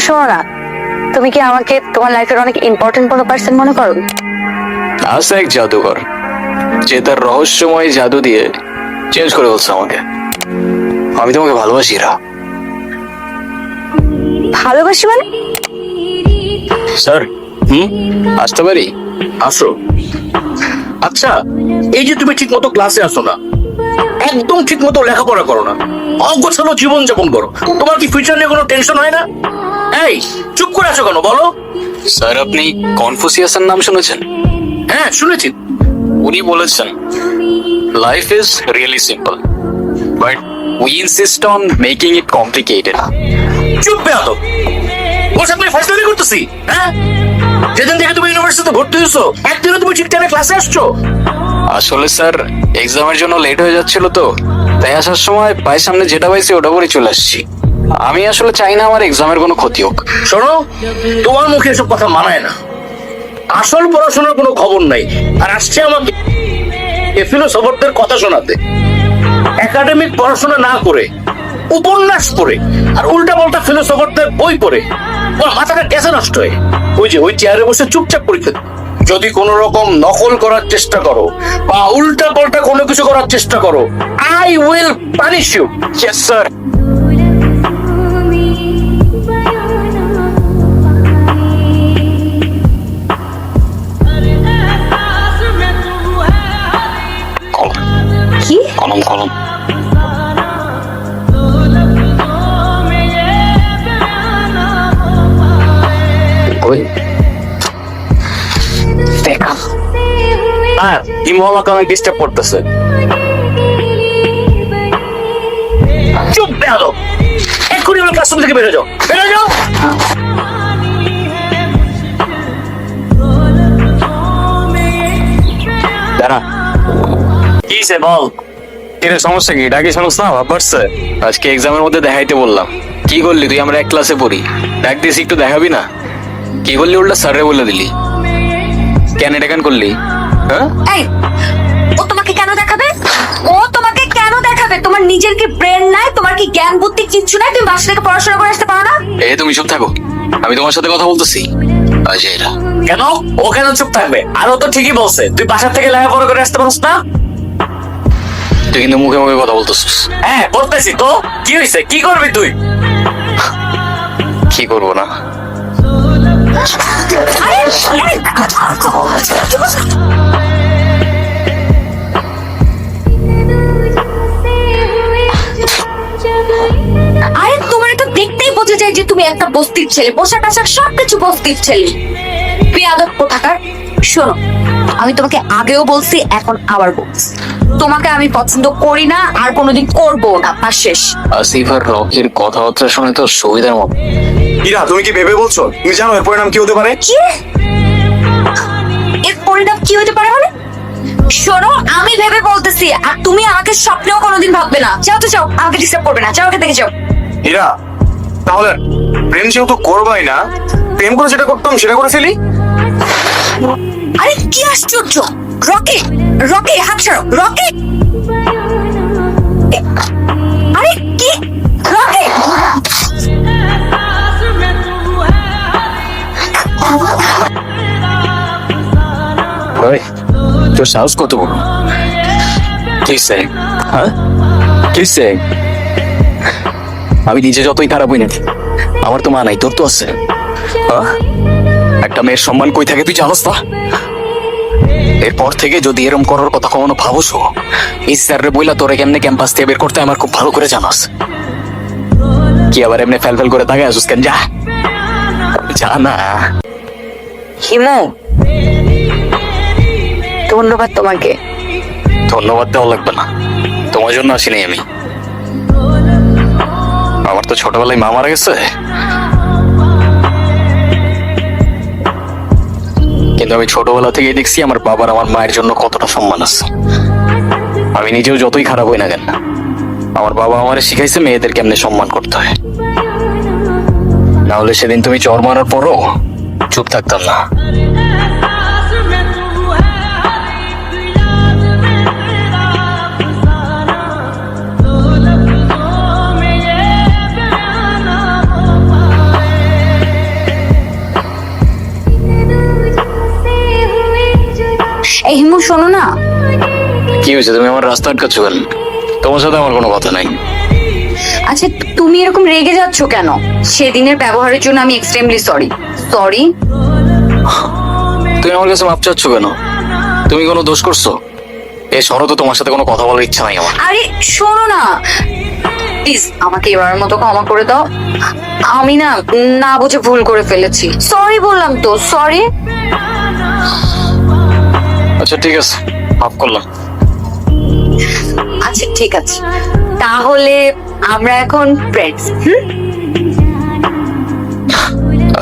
শোনো না, তুমি কি আমাকে তোমার লাইফের অনেক ইম্পর্টেন্ট কোনো পার্সন মনে করো? আছে এক জাদুকর, যে তার রহস্যময় জাদু দিয়ে চেঞ্জ করে বলছে আমাকে। আমি তোমাকে ভালোবাসি রা। ভালোবাসি মানে? স্যার, আসতে পারি? আসো। আচ্ছা, এই যে তুমি ঠিক মতো ক্লাসে আসো না, একদম ঠিক মতো লেখাপড়া করো না, অগোছালো জীবন যাপন করো, তোমার কি ফিউচার নিয়ে কোনো টেনশন হয় না? এই চুপ করে আছো কেন বলো? স্যার, আপনি কনফুসিয়াসের নাম শুনেছেন? হ্যাঁ শুনেছি। উনি বলেছেন life is really simple but we insist on making it complicated. চুপ বেয়াদব, ওর সাথে ফাইজলামি করতেছি? হ্যাঁ, যেদিন থেকে তুমি ইউনিভার্সিটিতে ভর্তি হয়েছো একদিনও তুমি ঠিক টাইমে ক্লাসে আসছো? আসলে স্যার, এক্সামের জন্য লেট হয়ে যাচ্ছিল তো, তাই আসার সময় পায়ের সামনে যেটা পাইছি ওটা করে চলে আসছি। আমি আসলে চাই না আমার এক্সামের কোনো ক্ষতি হোক। শোনো, তোমার মুখে এসব কথা মানায় না। আসল পড়াশোনার কোনো খবর নাই, আর আসছে আমাকে ফিলোসফারদের কথা শোনাতে। একাডেমিক পড়াশোনা না করে, উপন্যাস পড়ে আর উল্টা পাল্টা ফিলোসফারদের বই পড়ে তোমার মাথাটা গেছে নষ্ট হয়ে। ওই চেয়ারে বসে চুপচাপ পরীক্ষা দাও। যদি কোনো রকম নকল করার চেষ্টা করো বা উল্টা পাল্টা কোনো কিছু করার চেষ্টা করো, I will punish you. Yes sir. কি? কলম কলম। ওই দেখা আর ইমো আমাকে অনেক ডিস্টার্ব করতেছে। চুপ বেয়াদব, এক্ষুনি আমার ক্লাসরুম থেকে বেরো যাও, বেরো যাও। দাঁড়া। কি সে বল? এর সমস্যা কি? ডাকি শুনুস না? ভাবছে আজকে এক্সামের মধ্যে দেখাইতে বললাম। কি করলি তুই? আমরা এক ক্লাসে পড়ি, ডাক দিস একটু দেখাবি না? কি করলি? উল্টা স্যারে বলে দিলি। কেন এটা কেন করলি? হ্যাঁ, এই, ও তোমাকে কেন দেখাবে? ও তোমাকে কেন দেখাবে? তোমার নিজের কি ব্রেন নাই? তোমার কি জ্ঞান বুদ্ধি কিচ্ছু নাই? তুমি বাসা থেকে পড়াশোনা করে আসতে পারো না? এই তুমি চুপ থাকো, আমি তোমার সাথে কথা বলতেছি। এরা কেন? ও কেন চুপ থাকবে? আর ও তো ঠিকই বলছে, তুই বাসা থেকে লেখাপড়া করে আসতে পারছ না? তুই কিন্তু মুখে মুখে কথা বলতেছিস। হ্যাঁ বলতেছি তো, কি হয়েছে? কি করবি তুই? কি করবো না? আরে তোমার তো দেখতেই বোঝা যায় যে তুমি একটা বস্তির ছেলে, পোশাক আশাক সবকিছু বস্তির ছেলে। বেয়াদব কোথাকার। শোনো, আমি তোমাকে আগেও বলছি, এখন আবার বলছি, তোমাকে আমি পছন্দ করি না, আর কোনোদিন করবো না। পাশ শেষ। আসিফ আর রকির কথাবার্তা শুনে তো সুবিধার মতো। ইরা, তুমি কি ভেবে বলছো? তুমি জানো এর পরিণাম কি হতে পারে? কি? এর পরিণাম কি হতে পারে মানে? শোনো, আমি ভেবে বলতেছি, আর তুমি আমাকে স্বপ্নেও কোনোদিন ভাববে না। যাও তো যাও, আমাকে ডিস্টার্ব করবে না, যাও এখান থেকে যাও। ইরা, তাহলে প্রেম যেহেতু করবাই না, প্রেম করে যেটা করতাম সেটা করে ফেলি। আরে কি আশ্চর্য! রকি, রকি হাত ছাড়ো, রকি! আরে কি? রকি! ওই, তোর সাহস কত বড়? কিসে? হ্যাঁ, কিসে? আমি নিজে যতই খারাপ হই না, আমার তো মা নাই, তোর তো আছে। হ্যাঁ? একটা মেয়ের সম্মান কই থাকে তুই জানোস না? এরপর থেকে যদি এরম করার কথা কখনো ভাবছো, এই স্যাররে বইলা তোরে কেমনে ক্যাম্পাস থেকে বের করতে আমার খুব ভালো করে জানাস। কি আবার এমনি ফেল ফেল করে তাকায় আসুস কেন? যা যা না। হিমু, ধন্যবাদ তোমাকে। ধন্যবাদ দেওয়া লাগবে না, তোমার জন্য আসিনি আমি। আমার তো ছোটবেলায় মা মারা গেছে, কিন্তু আমি ছোটবেলা থেকেই দেখছি আমার বাবার আমার মায়ের জন্য কতটা সম্মান আছে। আমি নিজেও যতই খারাপ হই না কেন, আমার বাবা আমারে শিখাইছে মেয়েদের কেমনে সম্মান করতে হয়। না হলে সেদিন তুমি চর মারার পরও চুপ থাকতাম না। হয়েছে? তুমি আমার রাস্তা আটকাচ্ছ কেন? তোমার সাথে আমার কোনো কথা নাই। আচ্ছা তুমি এরকম রেগে যাচ্ছ কেন? সেদিনের ব্যবহারের জন্য আমি এক্সট্রিমলি সরি। সরি? তুমি আমার কাছে মাপ চাচ্ছ কেন? তুমি কোনো দোষ করছো? এই শরৎ, তোমার সাথে কোনো কথা বলার ইচ্ছা নাই আমার। আরে শোনো না, প্লিজ আমাকে এবারের মতো ক্ষমা করে দাও। আমি না না বুঝে ভুল করে ফেলেছি। সরি বললাম তো, সরি। আচ্ছা ঠিক আছে, মাফ করলাম। আচ্ছা ঠিক আছে, তাহলে আমরা এখন ফ্রেন্ডস।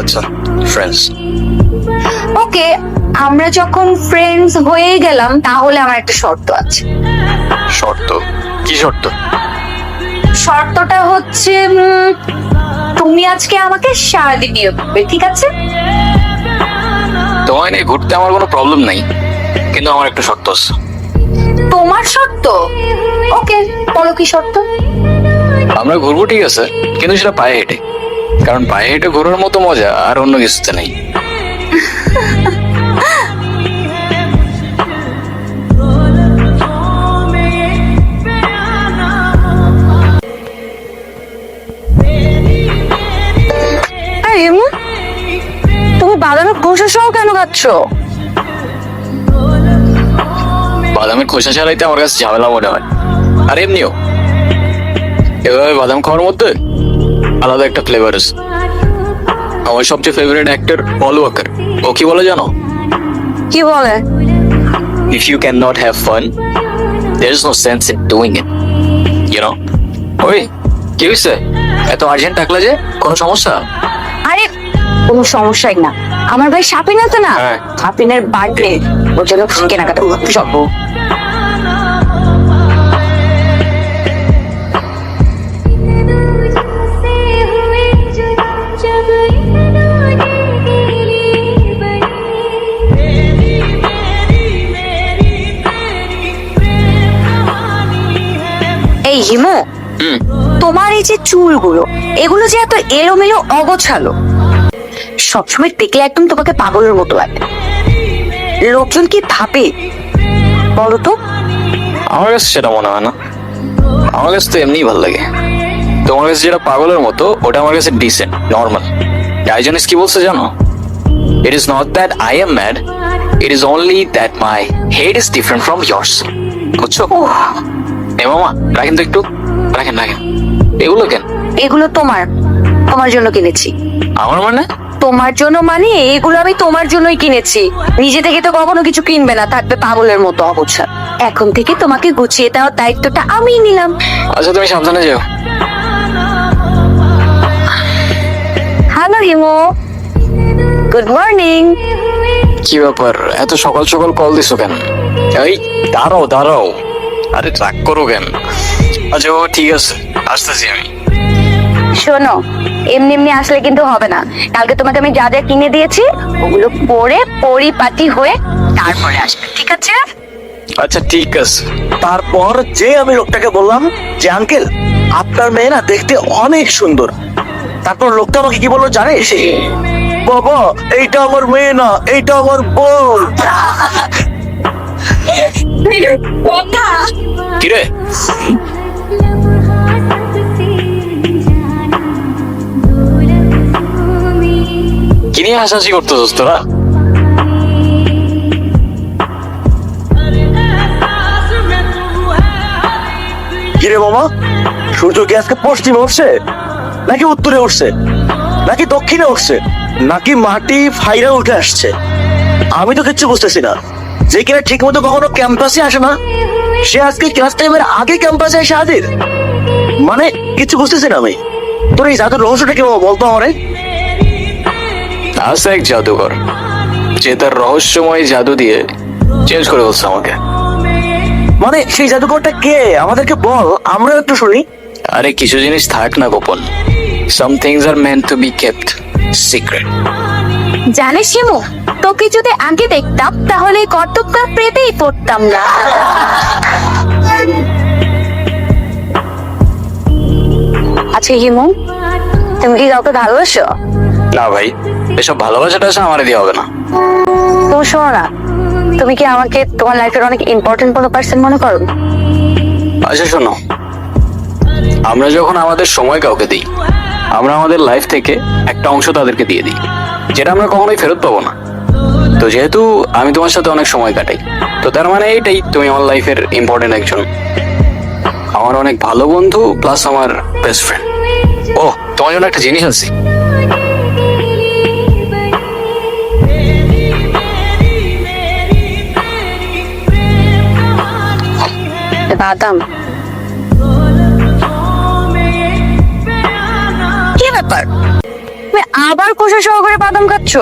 আচ্ছা ফ্রেন্ডস। ওকে, আমরা যখন ফ্রেন্ডস হয়ে গেলাম তাহলে আমার একটা শর্ত আছে। শর্ত? কি শর্ত? শর্তটা হচ্ছে তুমি আজকে আমাকে সারাদিন বিয়ে করবে, ঠিক আছে? তোমায় নিয়ে ঘুরতে আমার কোনো প্রবলেম নাই, কিন্তু আমার একটা শর্ত আছে। তোমার শর্ত? ওকে, বলো কি শর্ত? আমরা ঘুরবো ঠিক আছে, কিন্তু সেটা পায়ে হেঁটে, কারণ পায়ে হেঁটে ঘোরার মতো মজা আর অন্য কিছুতে নেই। তুমি বাদামের খোসা সহ কেন খাচ্ছ? বাদামের খোসা ছাড়াইতে আমার কাছে ঝামেলা মনে হয়। আর এমনিও এভাবে বাদাম খাওয়ার মধ্যে আলাদা একটা ফ্লেভার আছে। আমার সবচেয়ে ফেভারিট অ্যাক্টর পল ওয়াকার, ও কি বলে জানো? কি বলে? If you cannot have fun, there is no sense in doing it. You know? ওই কি হয়েছে? এত আর্জেন্ট ডাকলা যে? কোনো সমস্যা? আরে কোনো সমস্যাই না, আমার ভাই সাপিন আছে না, হ্যাঁ। সাপিনের বার্থডে, ওর জন্য কেনাকাটা করতে যাবো। এই হিমু, হুম। তোমার এই যে চুলগুলো, এগুলো যে এত এলোমেলো অগোছালো, সবসময় দেখলে একদম তোমাকে পাগলের মতো লাগে। লোকজন কি ভাবে বলো তো? আমার কাছে সেটা মনে হয় না, আমার কাছে তো এমনিই ভালো লাগে। তোমার কাছে যেটা পাগলের মতো, ওটা আমার কাছে ডিসেন্ট, নর্মাল। ডাইজনিস কি বলছে জানো? It is not that I am mad, it is only that my head is different from yours. বুঝছো? এ মামা, রাখেন তো একটু, রাখেন রাখেন। এগুলো কেন? এগুলো তোমার তোমার জন্য কিনেছি। আমার মানে? তোমার জন্য মানে এগুলো আমি তোমার জন্যই কিনেছি। নিজে থেকে তো কখনো কিছু কিনবে না, থাকবে পাগলের মতো অবস্থা। এখন থেকে তোমাকে গুছিয়ে দেওয়ার দায়িত্বটা আমিই নিলাম। আচ্ছা তুমি সাবধানে যাও। হ্যালো হিমো, গুড মর্নিং। কি ব্যাপার, এত সকাল সকাল কল দিছো কেন? এই দাঁড়াও দাঁড়াও, আরে রাগ করো কেন? আচ্ছা ও ঠিক আছে, আসতেছি আমি। শোনো, এমনি এমনি আসলে কিন্তু হবে না। কালকে তোমাকে আমি যা যা কিনে দিয়েছি ওগুলো পরে পরিপাটি হয়ে তারপরে আসবে, ঠিক আছে? আচ্ছা ঠিক আছে। তারপর যে আমি লোকটাকে বললাম যে আঙ্কেল আপনার মেয়ে না দেখতে অনেক সুন্দর, তারপর লোকটা আমাকে কি বললো জানিস? বাবা এইটা আমার মেয়ে না, এইটা আমার বউ। কিরে, কি নিয়ে হাসাহাসি করতেছিস তোরা? কিরে মামা, সূর্য কি আজকে পশ্চিমে উঠছে নাকি উত্তরে উঠছে নাকি দক্ষিণে উঠছে নাকি মাটি ফাইরা উঠে আসছে? আমি তো কিচ্ছু বুঝতেছি না। যে কিনা ঠিক মতো কখনো ক্যাম্পাসে আসে না, সে আজকে ক্লাস টাইমের আগে ক্যাম্পাসে এসে হাজির। মানে কিছু বুঝতেছি না আমি। তোর এই জাদুর রহস্যটা কি বাবা, বলতো আমারে। আছে এক জাদুকর, যে তার রহস্যময় জাদু দিয়ে চেঞ্জ করে বলছে আমাকে। মানে সেই জাদুকরটা কে আমাদেরকে বল, আমরা একটু শুনি। আরে কিছু জিনিস থাক না গোপন, some things are meant to be kept secret. জানিস হিমু, তোকে যদি আগে দেখতাম তাহলে এই কর্তব্যটা পেতেই পড়তাম না। আচ্ছা হিমু, তুমি কি কাউকে ভালোবাসো? না ভাই, এসব ভালোবাসাটা আমার দিয়ে হবে না। তো শোনো না, তুমি কি আমাকে তোমার লাইফের অনেক ইম্পর্টেন্ট কোনো পার্সন মনে করো? আচ্ছা শোনো, আমরা যখন আমাদের সময় কাউকে দিই, আমরা আমাদের লাইফ থেকে একটা অংশ তাদেরকে দিয়ে দিই, যেটা আমরা কখনোই ফেরত পাবো না। তো যেহেতু আমি তোমার সাথে অনেক সময় কাটাই, তো তার মানে এইটাই তুমি আমার লাইফের ইম্পর্টেন্ট একজন, আমার অনেক ভালো বন্ধু প্লাস আমার বেস্ট ফ্রেন্ড। ও, তোমার জন্য একটা জিনিস আছে। বাদাম? কি ব্যাপার, তুমি আবার খোসা সহকারে বাদাম খাচ্ছ?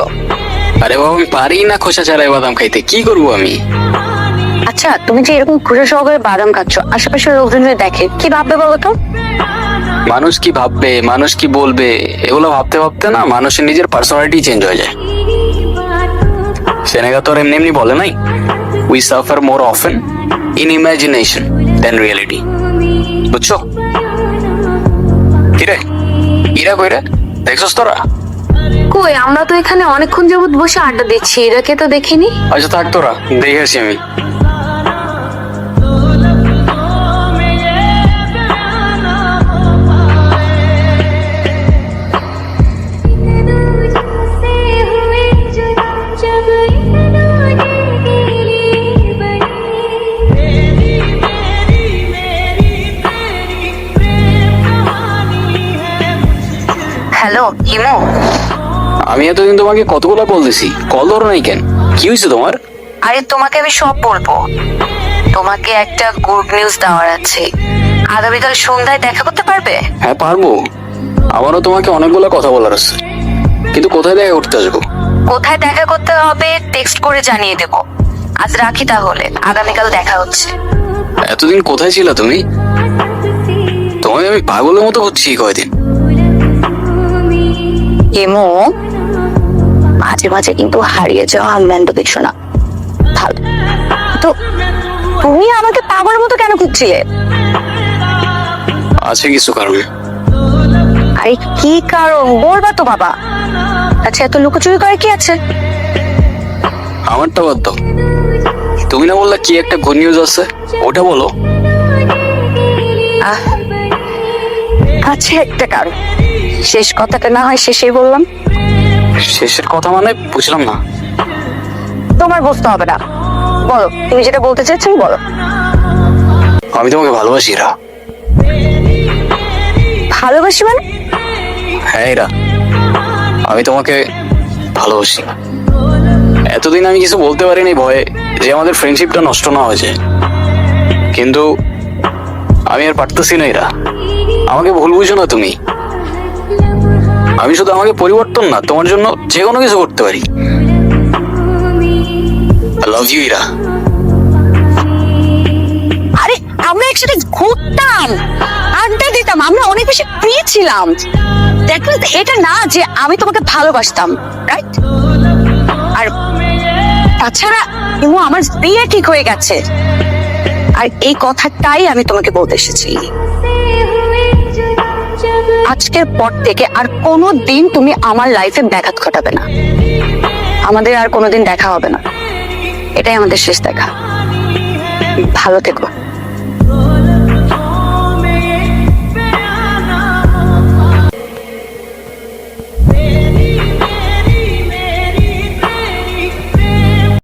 আরে বাবা, আমি পারি না খোসা ছাড়াই বাদাম খাইতে, কি করবো আমি? আচ্ছা, তুমি যে এরকম খোসা সহকারে বাদাম খাচ্ছ, আশেপাশের লোকজন যদি দেখে কি ভাববে বলো তো? মানুষ কি ভাববে, মানুষ কি বলবে, এগুলো ভাবতে ভাবতে না মানুষের নিজের পার্সোনালিটি চেঞ্জ হয়ে যায়। সেনেগা তো আর এমনি এমনি বলে নাই, we suffer more often in imagination than reality. বুঝছো? কিরে, ইরা কইরে দেখছস তোরা? কই, আমরা তো এখানে অনেকক্ষণ যাবত বসে আড্ডা দিচ্ছি, এরাকে তো দেখিনি। আচ্ছা থাক, তোরা দেখে আসি আমি। হ্যালো ইমো, আমি এতদিন তোমাকে কতগুলো কল দিছি, কল ধরো নাই কেন? কি হয়েছে তোমার? আরে তোমাকে আমি সব বলবো। তোমাকে একটা গুড নিউজ দেওয়ার আছে, আগামীকাল সন্ধ্যায় দেখা করতে পারবে? হ্যাঁ পারবো, আমারও তোমাকে অনেকগুলো কথা বলার আছে, কিন্তু কোথায় দেখা করতে আসবো? কোথায় দেখা করতে হবে টেক্সট করে জানিয়ে দেব। আজ রাখি তাহলে, আগামীকাল দেখা হচ্ছে। এতদিন কোথায় ছিলা তুমি? তোমাকে আমি পাগলের মতো হচ্ছি কয়দিন। ইমো, মাঝে মাঝে কিন্তু হারিয়ে যাওয়া আনন্দ দেখছো না, ভালো তো। তুমি আমাকে পাগলের মতো কেন খুঁজছিলে? আছে কিছু কারণ। আরে কি কারণ বলবা তো বাবা। আচ্ছা, এত লুকোচুরি করে কি আছে? আমারটা বাদ দাও, তুমি না বললা কি একটা গুড নিউজ আছে, ওটা বলো। আছে একটা কারণ, শেষ কথাটা না হয় শেষেই বললাম। শেষের কথা মানে বুঝলাম না। তোমার বুঝতে হবে না, বলো তুমি যেটা বলতে চাইছো বলো। আমি তোমাকে ভালোবাসি এরা। ভালোবাসি মানে? হ্যাঁ এরা, আমি তোমাকে ভালোবাসি। এতদিন আমি কিছু বলতে পারিনি ভয়ে যে আমাদের ফ্রেন্ডশিপটা নষ্ট না হয়ে যায়, কিন্তু আমি আর পারতেছি না। এরা আমাকে ভুল বুঝো না তুমি, আমি শুধু আমাকে পরিবর্তন না, তোমার জন্য যে কোনো কিছু করতে পারি। I love you Ira. আরে আমরা একসাথে ঘুরতাম, আড্ডা দিতাম, আমরা অনেক বেশি ফ্রি ছিলাম। দেখো এটা না যে আমি তোমাকে ভালোবাসতাম, রাইট? আর তাছাড়া ইমো, আমার বিয়ে ঠিক হয়ে গেছে, আর এই কথাটাই আমি তোমাকে বলতে এসেছি। আজকের পর থেকে আর কোনো দিন তুমি আমার লাইফে ব্যাঘাত ঘটাবে না, আমাদের আর কোনোদিন দেখা হবে না, এটাই আমাদের শেষ দেখা। ভালো থেকো।